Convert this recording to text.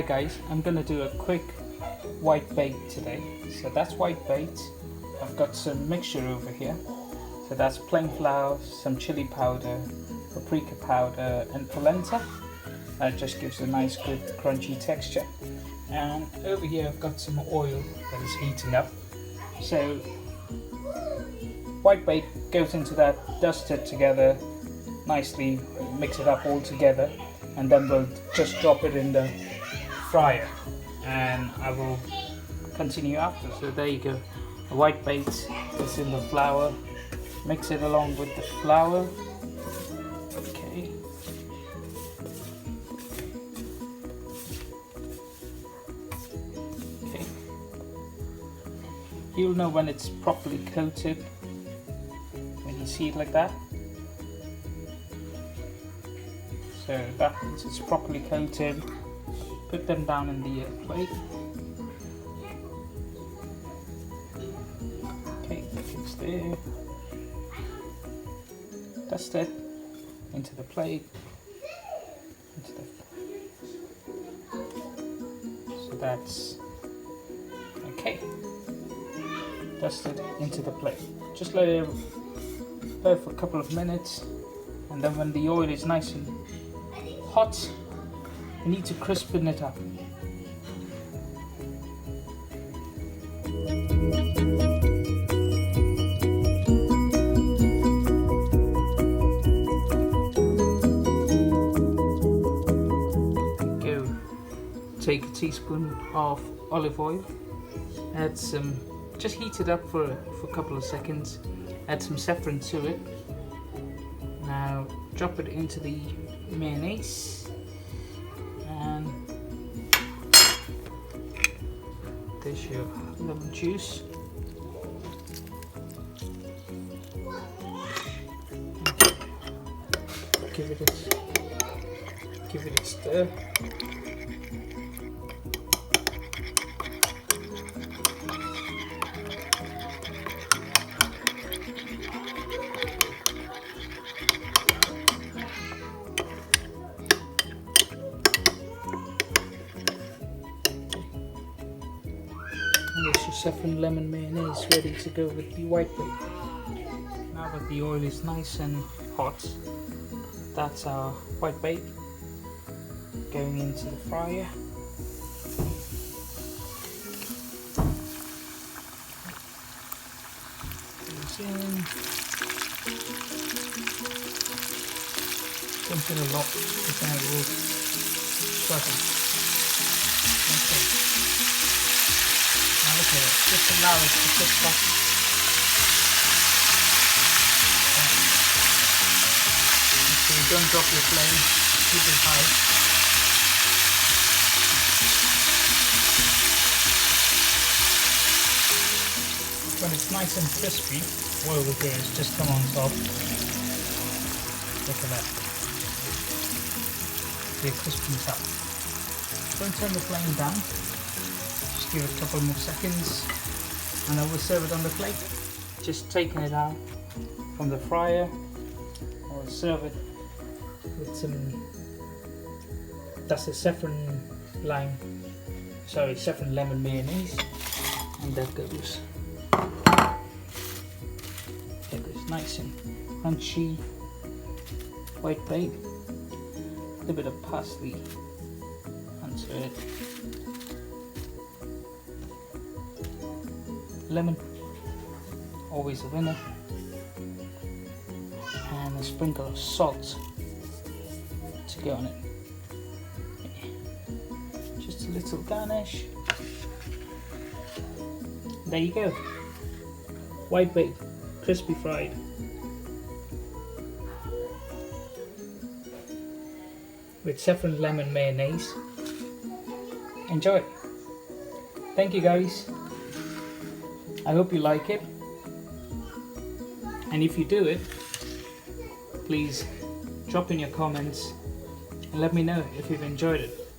Hi guys, I'm gonna do a quick white bait today. So that's white bait. I've got some mixture over here. So that's plain flour, some chili powder, paprika powder and polenta. That just gives a nice good crunchy texture. And over here I've got some oil that is heating up. So white bait goes into that, dust it together nicely, mix it up all together, and then we'll just drop it in the fryer and I will continue after. So there you go, the white bait is in the flour, mix it along with the flour. Okay, you'll know when it's properly coated when you see it like that. So that means it's properly coated. Put them down in the plate. Okay, it's there. Dust it into the plate. So that's okay. Dust it into the plate. Just let it go for a couple of minutes, and then when the oil is nice and hot, you need to crispen it up. Go take a teaspoon of olive oil, add some, just heat it up for a couple of seconds, add some saffron to it. Now drop it into the mayonnaise and there's your lemon juice. Give it a stir. And there's your saffron lemon mayonnaise ready to go with the white bait. Now that the oil is nice and hot, that's our white bait going into the fryer. Goes in. Don't put a lot because then it will struggle. Okay. Now look at it, just allow it to cook up. So you don't drop your flame, keep it high. When it's nice and crispy, oil will just come on top. Look at that. It crispens up. Don't turn the flame down. Give it a couple more seconds and I will serve it on the plate. Just taking it out from the fryer, I'll serve it with some, that's a saffron lemon mayonnaise, and that goes, it is nice and crunchy white bait, a little bit of parsley onto it. Lemon, always a winner, and a sprinkle of salt to go on it. Just a little garnish. There you go, white bait, crispy fried. With saffron lemon mayonnaise. Enjoy. Thank you guys. I hope you like it, and if you do it, please drop in your comments and let me know if you've enjoyed it.